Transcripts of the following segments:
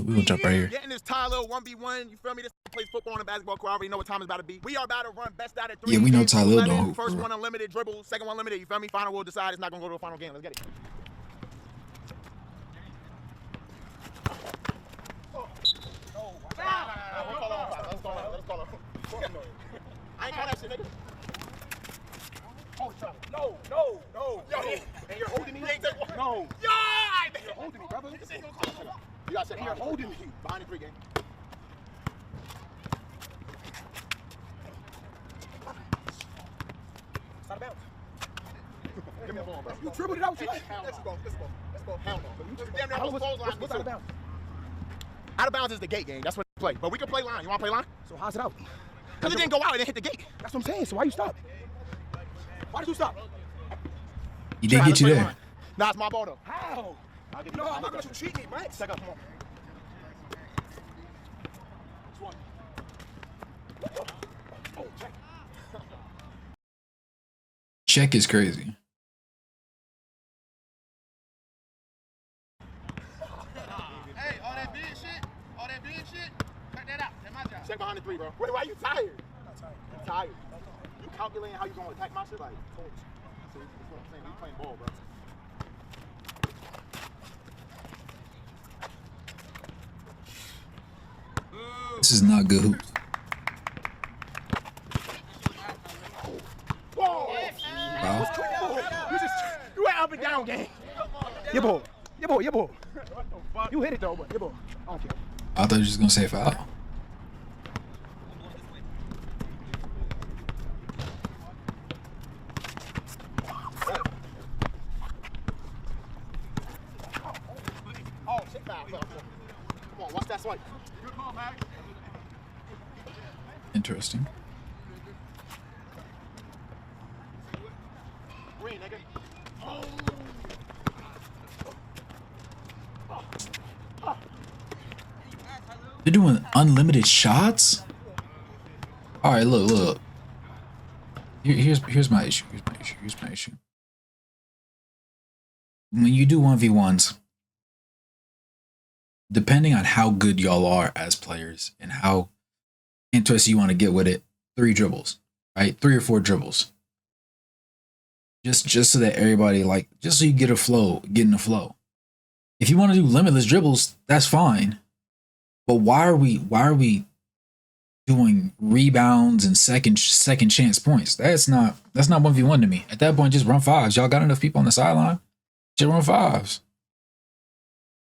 We gonna jump right here. Getting this Tylil 1v1. You feel me? This plays football on a basketball court. I already know what time it's about to be. We are about to run best out of 3. Yeah, we know Tylil don't hoop. First one unlimited dribble. Second one limited. You feel me? Final will decide. It's not gonna go to a final game. Let's get it. Let's call him. I ain't call that shit, nigga. Oh, no. Yo, and you're holding me. No. Yeah! You're holding me, brother. You got set. You're holding me. Behind the 3 game. It's not a bounce. Give me the ball, bro. You dribbled it out. Let's go. Hell no. You damn near almost close line. What's out of bounds? Out of bounds is the gate game. That's what we play. But we can play line. You want to play line? So how's it out? Because it didn't go out. It didn't hit the gate. That's what I'm saying. So why you stop? Why did you stop? He did get you there. Line. Nah, it's my ball, though. How? No, I'm not going to cheat me, Max. Check out. Come on. Oh, check. Check is crazy. Hey, all that big shit, cut that out. That's my job. Check behind the 3, bro. Wait, why you tired? I'm not tired. You tired. You calculating how you going to attack my shit? Like, see, that's what I'm saying. You playing ball, bro. This is not good hoops. Whoa! Wow. You went up and down game. Your ball. You hit it though, but your ball. I don't care. I thought you were just gonna say foul. Oh, shit, foul. Come on, watch that swipe. Good call, Max. Interesting. Green, nigga. They're doing unlimited shots? Alright, look. Here's my issue. When you do 1v1s, depending on how good y'all are as players and how interested you want to get with it, 3 dribbles, right? 3 or 4 dribbles. Just so that everybody, like, just so you get in the flow. If you want to do limitless dribbles, that's fine. But why are we doing rebounds and second chance points? That's not 1v1 to me. At that point, just run 5s. Y'all got enough people on the sideline? Just run 5s.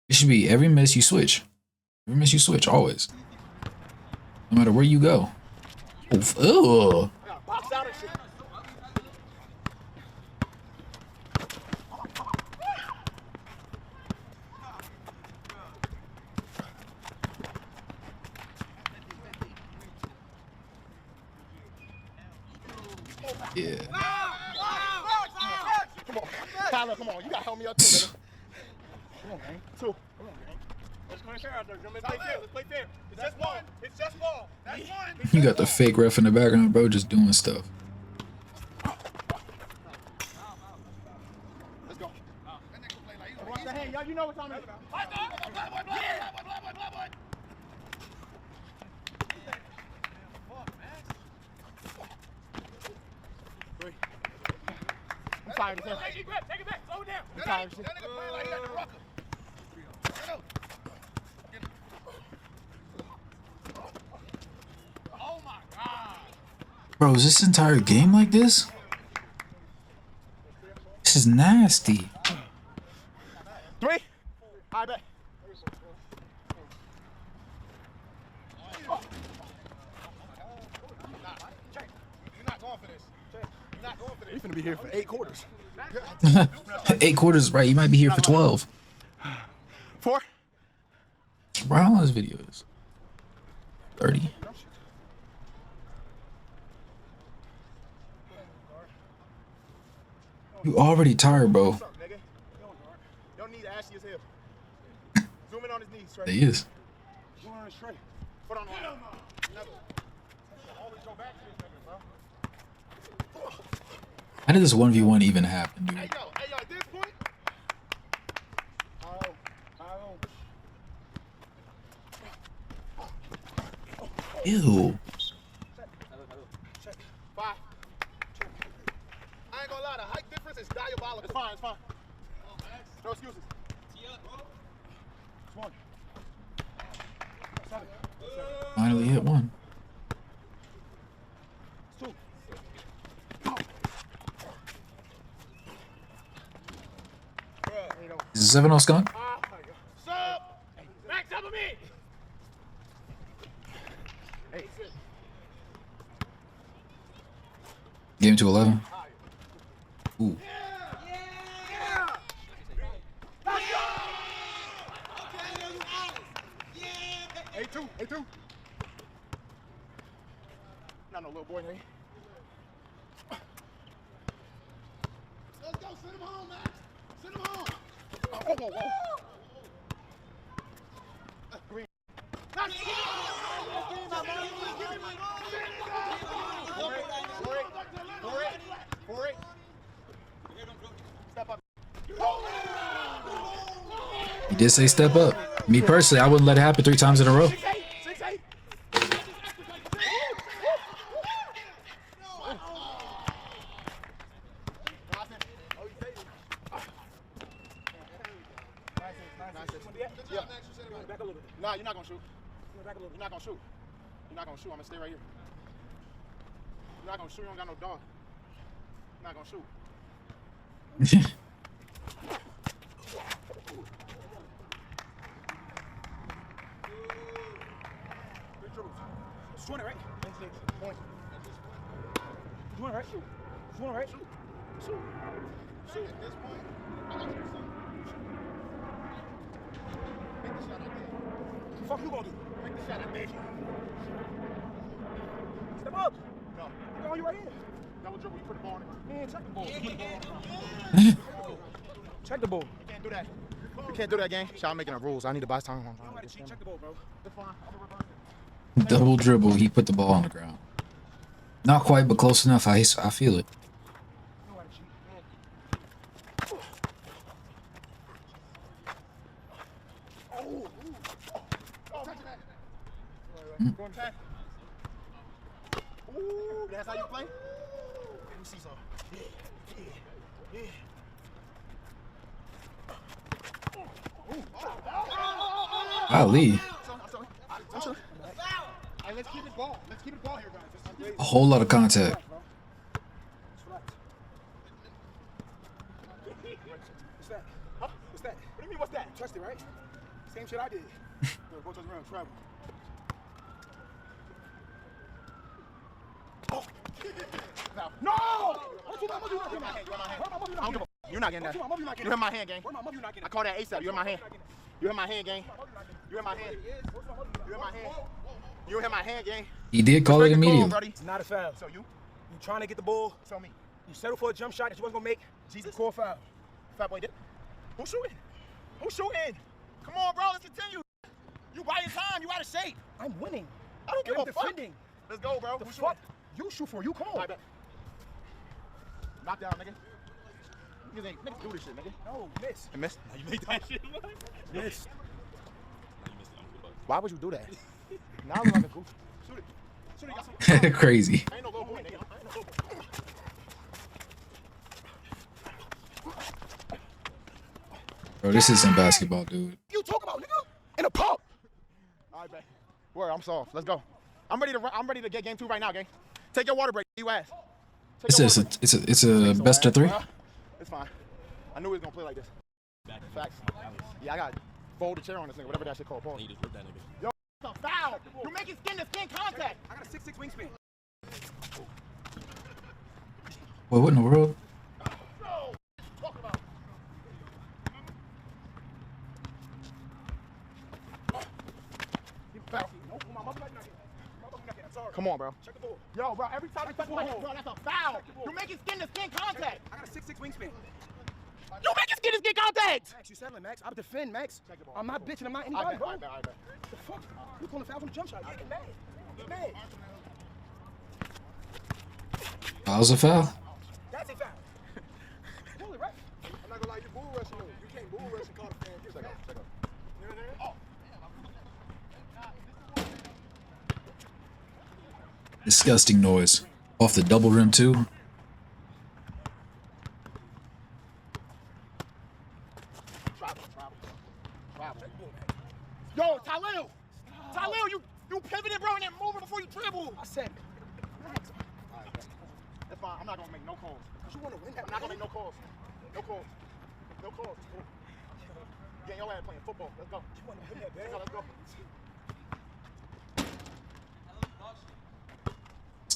It should be every miss you switch. Every miss you switch, always. No matter where you go. Ugh. Yeah. Come on. Tyler, come on. You gotta help me out too, nigga. Come on, man. 2. Come on, man. Let's go share out there. Let's play fair. It's just one. It's just ball. That's one. You got the fake ref in the background, bro, just doing stuff. Let's go. Watch the hand. Y'all, you know what time it is. I'm tired of this. Take it back. Slow it down. I'm tired of shit. That nigga playing like he got the rucker. Oh my God. Bro, is this entire game like this? This is nasty. 3. I bet. You're not going for this. You're not going for this. You're gonna be here for 8 quarters. 8 quarters, right? You might be here for 12. 4. Bro, how long this video is? 30. You already tired, bro. What's up, nigga? You don't need to ask his hip. Zoom in on his knees, straight. He is. Zoom in on his straight. Foot on the line. Never. Always go back to this nigga, bro. How did this 1v1 even happen, dude? Hey, yo, at this point. Ew. 5. I ain't gonna lie, the height difference is diabolical. It's fine, it's fine. No excuses. It's 1. 7. Finally hit one. It's 2. Is it 7-0 skunk? Sub! Max, up with me! Hey. Game to 11. Ooh. A2, A2. Not no little boy, hey. Let's go. Send him home, Max. Send him home. Whoa, whoa, whoa. Green. Let's go! For it. Step up. He did say step up. Me personally, I wouldn't let it happen 3 times in a row. 6-8. 6-8. Nah, you're not gonna shoot. You're not gonna shoot. You're not gonna shoot. I'm gonna stay right here. You're not gonna shoot. You don't got no dog. You're not gonna shoot. It's 20, right? 26 points. It's 20, right? Shoot. It's 20, right? Shoot. Shoot. Shoot. At this point, I got you to see. Make the shot I did. What the fuck you gonna do? Make the shot I did. Step up. No. No, you right here. Double dribble, you put the ball in it. Man, check the ball. You put the ball in it. Check the ball. You can't do that. You can't do that, gang. Y'all making the rules. I need to buy time. Check the ball, bro. It's fine. Double dribble. He put the ball on the ground. Not quite, but close enough. I feel it. Ooh, that's how you play? Let me see some. Yeah. Ali. I'm sorry. Hey, let's keep it ball. Let's keep it ball here, guys. A whole lot of contact. What's that? Huh? What's that? What do you mean, what's that? Touched it, right? Same shit I did. Go touch around, travel. Oh! No! You're not getting that. You hit my hand, gang. I call that ASAP. You hit my hand. You hit my hand, gang. You hit my hand. You hit my hand. You hit my hand, gang. He did call it immediately. It's not a foul. So you trying to get the ball? Tell me. You settled for a jump shot that you wasn't gonna make. Jesus, call foul. Fat boy did. Who's shooting? Who's shooting? Come on, bro. Let's continue. You buying time. You out of shape. I'm winning. I don't give a defending. Fuck. Let's go, bro. The fuck? You shoot for you. Come on. Knock down, nigga. Niggas do this shit, nigga. No, miss. I missed. You made that shit. Missed. Why would you do that? Now I'm like a goof. Shoot it. Shoot it. Got some. Crazy. Ain't no little boy, nigga. Ain't no little boy. Bro, this isn't basketball, dude. You talk about, nigga? In a pump. All right, bet. Word, I'm soft. Let's go. I'm ready to get game 2 right now, gang. Take your water break, you ass. It's a best of 3. It's fine. I knew he was gonna play like this. Facts. Yeah, I got fold the chair on this nigga, whatever that shit called. Pause. You just put that nigga. Yo, it's a foul. You're making skin to skin contact. I got a 6'6" wingspan. Boy, what in the world? Come on, bro. Check the ball. Yo, bro, every time you touch my hand, bro, that's a foul. You're making skin to skin contact. I got a 6'6" wingspan. You're making skin to skin contact. Max, you settling, Max. I'm defend, Max. I'm not bitching. I'm not anybody, bro. I bet. The fuck? You calling foul from the jump shot? Get mad. Get mad. Foul's a foul. That's a foul. Pull it, right? I'm not gonna lie, you bull rushing. You can't bull rush and call the fan. Check out. Oh. Disgusting noise. Off the double rim too. Yo, Tylil! Tylil, you pivoted, bro, and then moving before you dribble. I said, Max. Alright, that's fine. I'm not gonna make no calls. You want to win that? I'm not gonna make no calls. No calls. No calls. Get your ass playing football. Let's go. You want to win that, man? Let's go.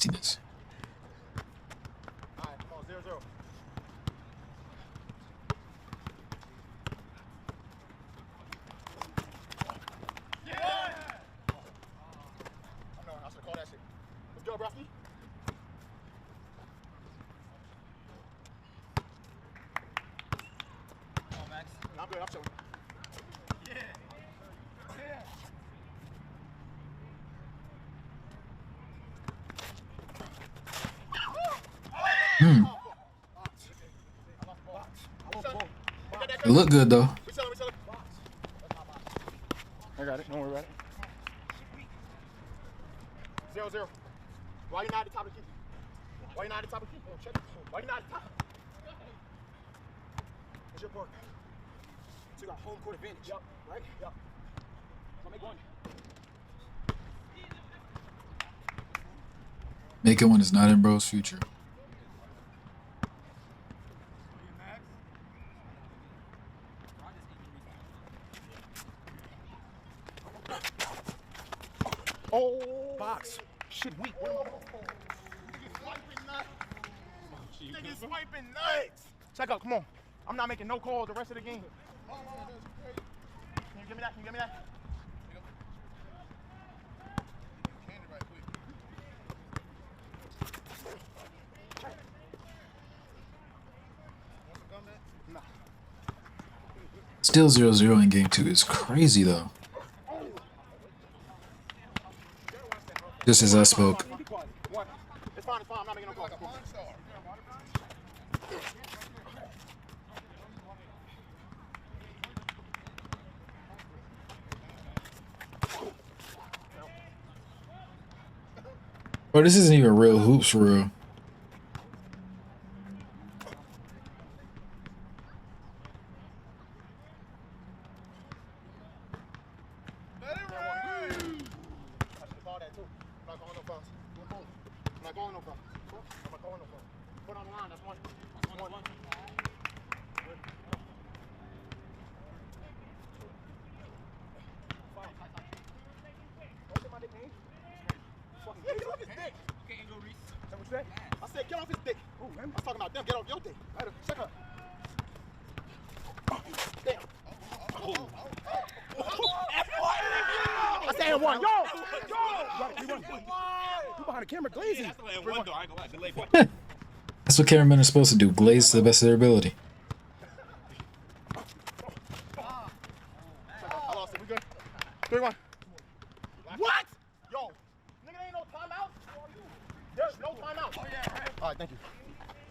Nastiness. Alright, come on, 0-0. I should call that shit. Let's go, Brosky. Come on, Max. I'm good. I'm chilling. It looked good though. We sell it. I got it. Don't worry about it. 0-0. Why you not at the top of the key? Why you not at the top of the key? Check it. Why you not at the top? It's your park. So you got home court advantage. Yep. Right? Yep. So make one. Making one is not in bro's future. Oh. Box. Shit weak. Niggas swiping nuts. Check out. Come on. I'm not making no calls the rest of the game. Can you give me that? Can you give me that? Still 0-0 in game 2 is crazy though. Just as I spoke. What? It's fine. I'm not making no calls. Bro, this isn't even real hoops for real. I said, get off his dick. Ooh, man. I was talking about them. Get off your dick. Check her. Damn. I said one. Yo! You behind the camera glazing. That's what cameramen are supposed to do. Glaze to the best of their ability. I lost it. We good? 3-1. What? Yo. Nigga, ain't no timeout. There's no timeout. Oh, yeah, right. All right, thank you.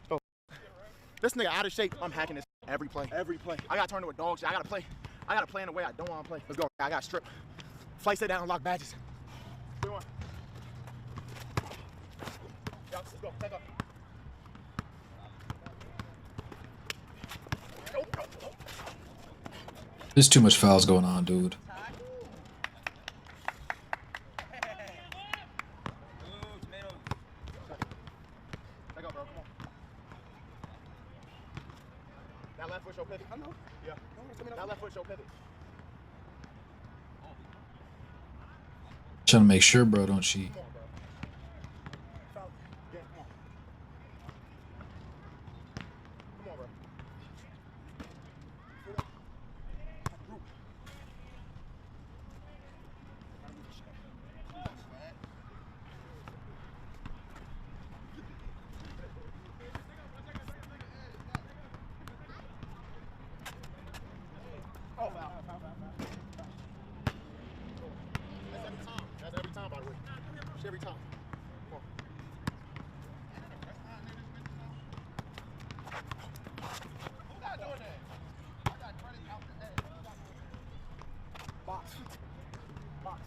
So, this nigga out of shape. I'm hacking this every play. Every play. I got to turn to a dog shit. I got to play. I got to play in a way I don't want to play. Let's go. I got to strip. Flight stay down, lock badges. 3-1. Let's go. Take up. There's too much fouls going on, dude. Take up, bro. Come on. That left foot show pivot. I know. Yeah. That left foot show pivot. Trying to make sure bro don't cheat. Come on, bro. Yeah, come on. Come on, bro. Oh, foul. That's every time, by the way. It's every time. Come on. Who's not doing that? I got running out the head. Box. Box.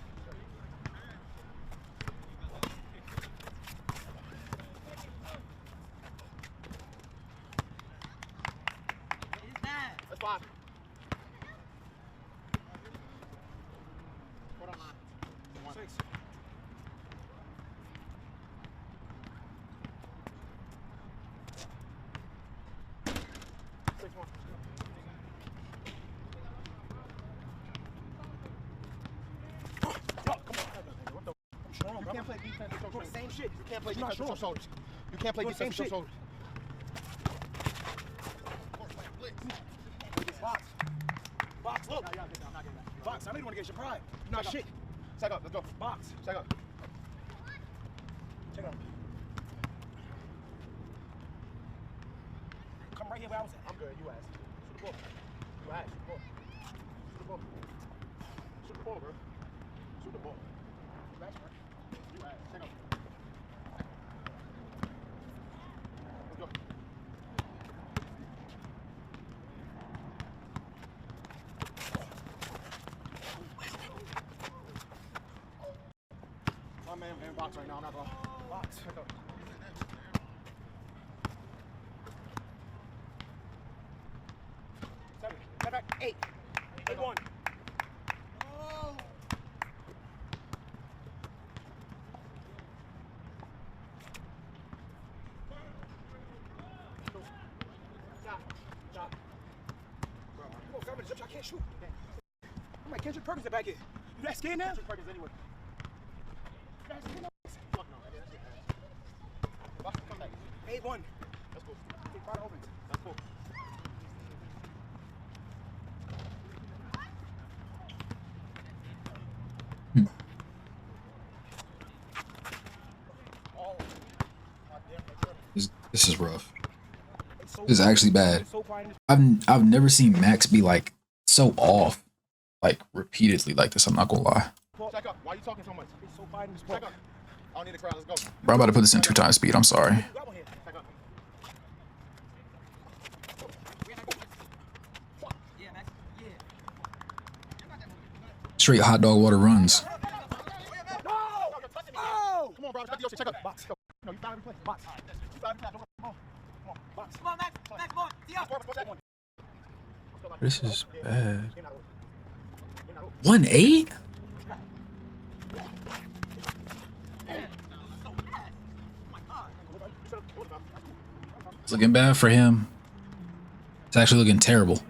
shit. You can't play You're not defense with your sure. shoulders. You can't play Doing the defense with same your shoulders. Box. Box, look. Box, I know you want to get your pride. You're not shit. Check up, let's go. Box. Check up. Check out. Come right here where I was at. I'm good, you ask. Shoot the ball. You ask, shoot the ball. Shoot the ball. Shoot the ball, bro. Shoot the ball. You ask, bro. You ask. Check up. Let's go. My man in box right now, I'm not gonna box. Check up. Seven. Cut back. 8. 8-1. Come on, 5 minutes. I can't shoot. I'm like Kendrick Perkins back here. You that scared now? Kendrick Perkins anyway. You that scared now? Fuck no. Box, come back. 8-1. Let's go. Take 5 opens. Let's go. Oh. My damn. This is rough. It's so This is actually bad. It's so quiet in this. I've never seen Max be like so off, like repeatedly like this. I'm not gonna lie. Check up. Why are you talking so much? It's so quiet in this Check park. up. I don't need a crowd. Let's go. Bro, I'm about to put this in 2 times speed. I'm sorry. Grab one here. Check up. Yeah, Max. Yeah. Straight hot dog water runs. No! Oh! Come on, bro. Respect the Yoshi. Check up. Box. No, you found every play. Box. You found every play. Come on. Come on. Box. Come on, Max. Max, come on. See ya. This is bad. 1-8? It's looking bad for him. It's actually looking terrible.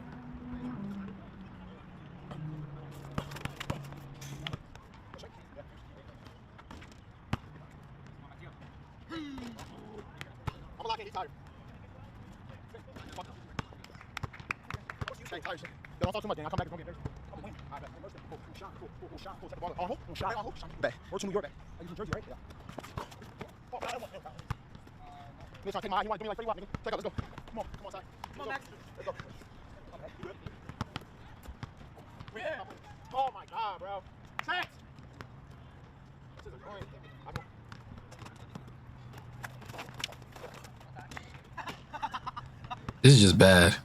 I'm like, he's tired. Stay tired. Don't talk too much, then I'll come back and go get dirty. I'm winning. All right, bet. Cool shot. Cool shot. Set the ball on hold. Cool shot. On hold. Bet. We're to New York. Are you from Jersey, right? Yeah. Oh, I don't want him. Nigga trying to take my eye. You want to give me like 3 watts, nigga? Check up. Let's go. Come on. Come on, side. Come on, Max. Let's go. Okay. You good? Yeah. Oh my God, bro. Set. This is annoying. I know. This is just bad.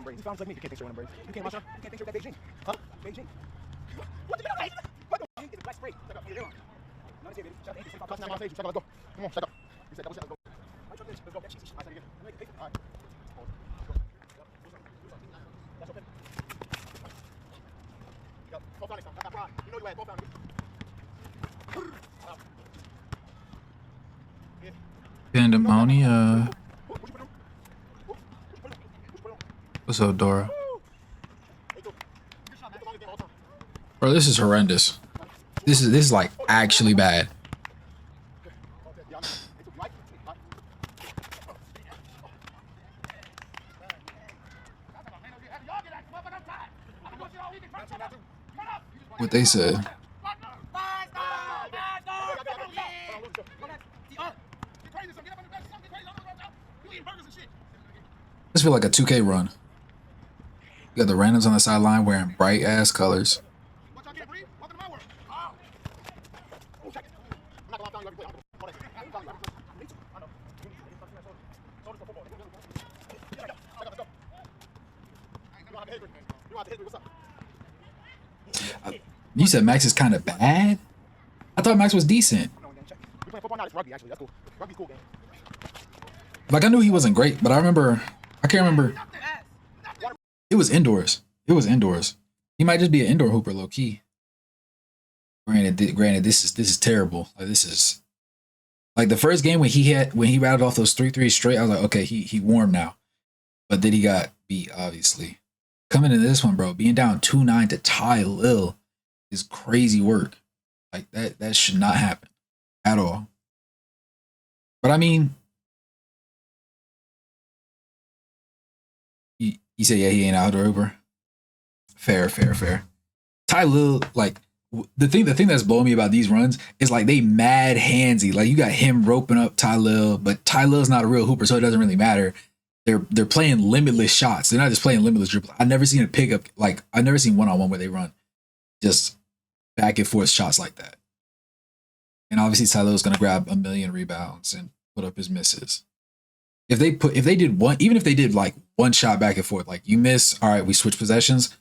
He sounds like me. You can't think straight with them braids. You can't think straight with that Beijing. Huh? Beijing. What the hell? What the Beijing is a black spray. Check out. You're on. No, it's here, baby. Shout out to Andy. Touch down on stage. Check out. Let's go. Come on. Check out. You said double check. Let's go. Let's go. That cheesy shit. I said again. All right. All right. That's okay. Go. 12 down next time. That's not pride. You know you had 12 down. Pandemonia. What's up, Dora? Bro, this is horrendous. This is like actually bad. What they said. This feel like a 2K run. You got the randoms on the sideline wearing bright ass colors. You said Max is kind of bad? I thought Max was decent. Like, I knew he wasn't great, but I can't remember. It was indoors. It was indoors. He might just be an indoor hooper, low key. Granted, this is terrible. Like, this is like the first game when he rattled off those 3-3 straight. I was like, okay, he warm now. But then he got beat, obviously. Coming into this one, bro, being down 2-9 to Tylil is crazy work. Like that should not happen at all. But I mean, he said, yeah, he ain't outdoor Uber. Fair. Tylil, like the thing that's blowing me about these runs is like they mad handsy. Like you got him roping up Tylil, but Tylil's not a real hooper, so it doesn't really matter. They're playing limitless shots. They're not just playing limitless dribbles. I've never seen a pickup like I've never seen one-on-one where they run just back and forth shots like that. And obviously Tylil's gonna grab a million rebounds and put up his misses. If they did like one shot back and forth, like you miss, all right, we switch possessions.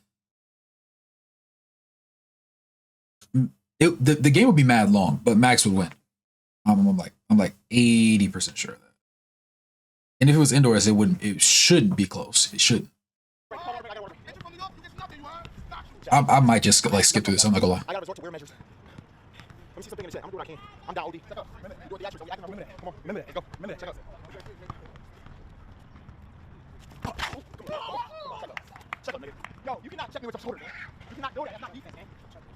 The game would be mad long, but Max would win. I'm like 80% sure of that. And if it was indoors, it shouldn't be close. It shouldn't. I might just like skip through this. I'm not gonna lie. I gotta resort to weird measures. Let me see something in the chat. I'm doing what I can. I'm down, OD. Check out. You do the actions. Come on. Remember that. Go. Remember that. Check out. Check out, nigga. Yo, you cannot check me with your shoulder, man. You cannot do that. That's not defense, man.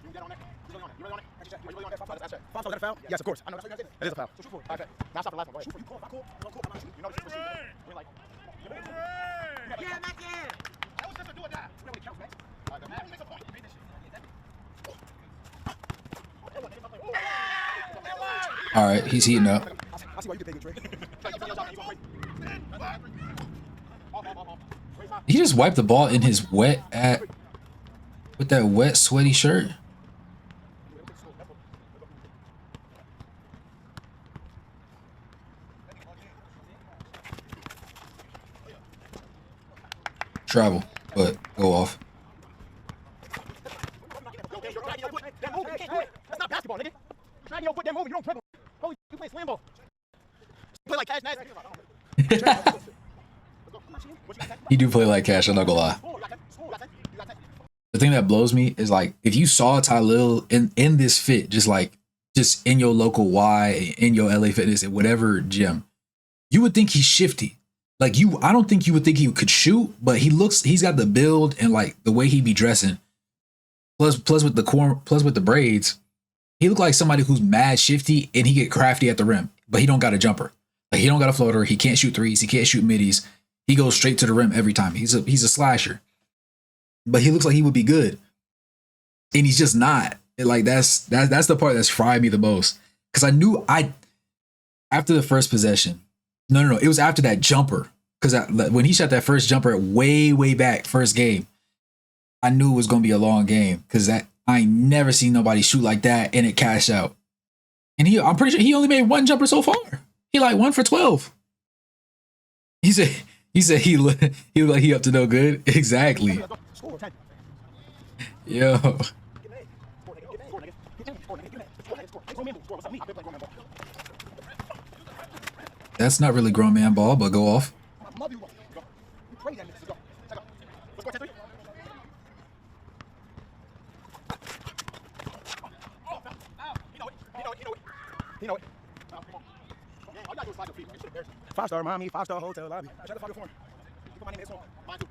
You get on that. You really on it. You really on it. Are you really on that? That's check. Five, is that a foul? Yes, of course. I know. That's what you guys did. It is a foul. So shoot for it. Okay. Now stop the last one. Go ahead. Shoot for it. You cool. I'm cool. I'm cool. I'm not shooting. You know the shoot for shoot. We're like. Yeah, Max. Yeah. That was just a do or die. You know what it counts, Max. The man makes a point. You made this shit. All right, he's heating up. I see why you get paid good trade. He just wiped the ball in his with that wet, sweaty shirt. Travel, but go off. That's not basketball, nigga. Trying to put them over. You don't dribble. Holy, you play slam ball. Play like Cash Nasty. He do play like Cash, I'm not gonna lie. The thing that blows me is like if you saw Tylil in this fit, just in your local Y, in your LA Fitness, in whatever gym, you would think he's shifty. Like I don't think you would think he could shoot, but he's got the build and like the way he be dressing. Plus with the braids, he look like somebody who's mad shifty and he get crafty at the rim, but he don't got a jumper. Like he don't got a floater. He can't shoot threes. He can't shoot middies. He goes straight to the rim every time. He's a slasher, but he looks like he would be good, and he's just not. Like that's the part that's fried me the most because I knew after the first possession. No, it was after that jumper because when he shot that first jumper way back first game, I knew it was gonna be a long game because I ain't never seen nobody shoot like that and it cashed out. And I'm pretty sure he only made one jumper so far. He like 1 for 12. He said he looked like he up to no good. Exactly. Yo. That's not really grown man ball, but go off. Five-star mommy, five-star hotel lobby. I tried to find your form. You put my name in this one. Mine too.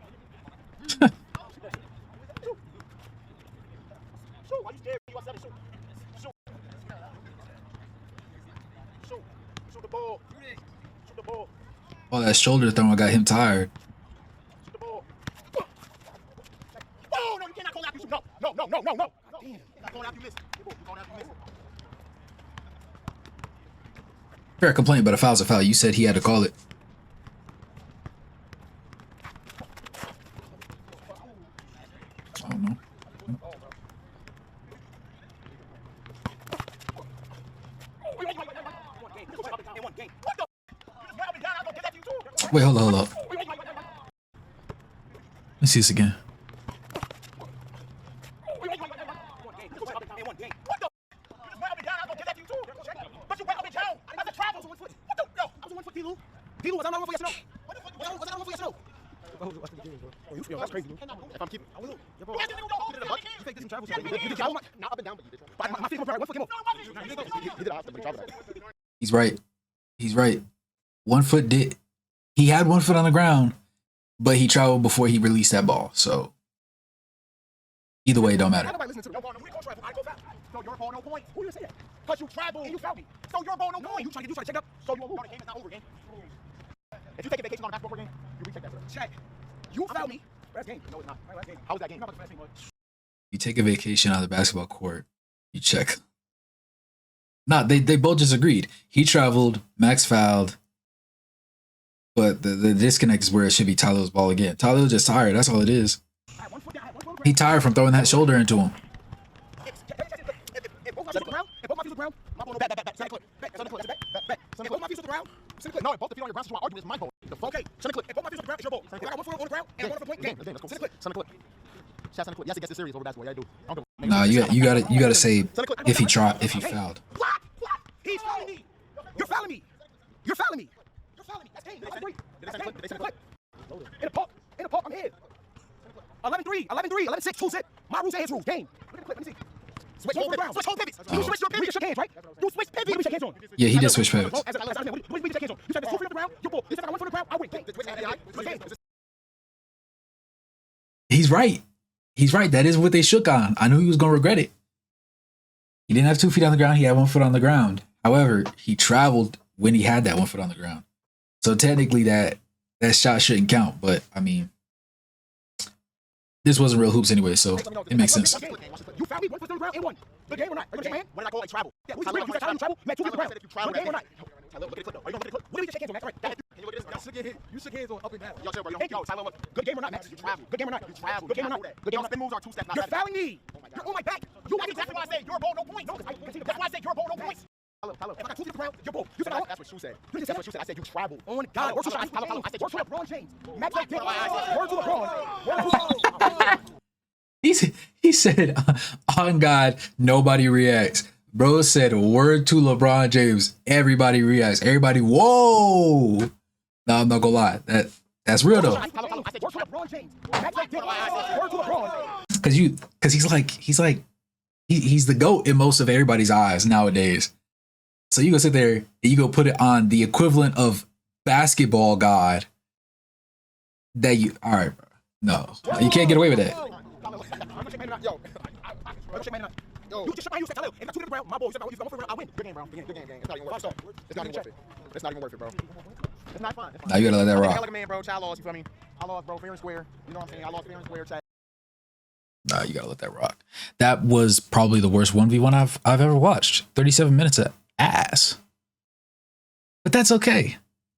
Shoot, why you scared? You upset? Shoot. Shoot the ball. Shoot the ball. Oh, that shoulder throw got him tired. Shoot the ball. Oh, no, you cannot call after you shoot. No. Damn. You're not going after you miss. You're going after you miss. Fair complaint, but a foul's a foul. You said he had to call it. I don't know. Wait, hold up. Let's see this again. Tylil, was I not one for yes or no? Was I not one for yes or no? That's crazy, bro. If I'm keeping, I will. You fake did some travel shit. You did travel? Not up and down, but you did travel. My feet were one foot came off. He did opposite, but he traveled that. He's right. He's right. 1 foot did. He had 1 foot on the ground, but he traveled before he released that ball. So either way, it don't matter. Nobody listen to me. No ball, no travel. I go back. So your ball, no points. Who you say that? Because you traveled. And you fouled me. So your ball, no points. You trying to check up? So you the game is not over, game. If you take a vacation on a basketball game, you retake that. Check. You fouled me. Last game. No, it's not. Last game. How was that game? Not the last game was. You take a vacation on the basketball court, you check. Nah, they both just agreed. He traveled, Max fouled, but the disconnect is where it should be Tylil's ball again. Tylil just tired. That's all it is. He tired from throwing that shoulder into him. No, if both the feet on your ground, you argue, it's my ball. The fuck? Okay, send a clip. If both my feet on the ground, it's your ball. I got 1 foot on the ground and 1 foot point. Game. Let's go. Send a clip. Send a clip. Shout send a clip. Yes, it gets serious over basketball. Yeah, I do. I don't give a- Nah, you gotta say if he fouled. What? He's fouling me. You're fouling me. You're fouling me. You're fouling me. That's game. That's game. Did they send a clip? Did they send a clip? In a park. I'm here. 11-3, 11-6, who's it? My rules and his rules. Game. Look at the clip. Let me see. Switch home pivots. Switch home pivots. You switch your pivot. We shook hands, right? You switch pivots. We shook hands on. Yeah, he did switch pivots. What we shake hands on? You said there's 2 feet on the ground. Your ball. You said I got 1 foot on the ground. I win. Game. He's right. He's right. That is what they shook on. I knew he was gonna regret it. He didn't have 2 feet on the ground. He had 1 foot on the ground. However, he traveled when he had that 1 foot on the ground. So technically, that shot shouldn't count. But I mean, this wasn't real hoops anyway, so it makes sense. You found me 1 foot on the ground and 1. Good game or not? Are you the man? What did I call it? Travel. Yeah, you said travel. Matt, 2 feet on the ground. Travel. Good game or not? Tyler, look at the clip though. Are you gonna look at the clip? What do we just shake hands on, Max? All right. Can you look at this? You shook hands on up and down. Yo, chill, bro. Thank you. Yo, Tyler, look. Good game or not, Max? You travel. Good game or not? You travel. Good game or not? Good game or not? Spin moves are 2 steps. You're fouling me. Oh my God. You're on my back. That's exactly why I say your ball, no points. That's why I say your ball, no points. Tyler. If I got 2 feet on the ground, your ball. You said I That's what you said. That's what you said. I said you traveled. on God. Word to LeBron James. Max like dick. Word to LeBron. He said, on God, nobody reacts. Bro said, word to LeBron James. Everybody reacts. Everybody, whoa. No, I'm not gonna lie. That's real though. Word to LeBron James. Max like dick. Word to LeBron. Cause he's the GOAT in most of everybody's eyes nowadays. So you go sit there and you go put it on the equivalent of basketball god that you, all right, bro. No, you can't get away with that. Yo, you just shook my hands. If I 2 to the ground, my ball. You said I got 1 foot around. I win. Good game, bro. Good game. It's not even worth it. It's not even worth it. It's not even worth it, bro. It's not fun. Now you gotta let that rock. Like a man, bro. Child lost. You feel me? I lost, bro. Fair and square. You know what I'm saying? I lost fair and square. Chat. Nah, you gotta let that rock. That was probably the worst 1v1 I've ever watched. 37 minutes of ass. But that's okay.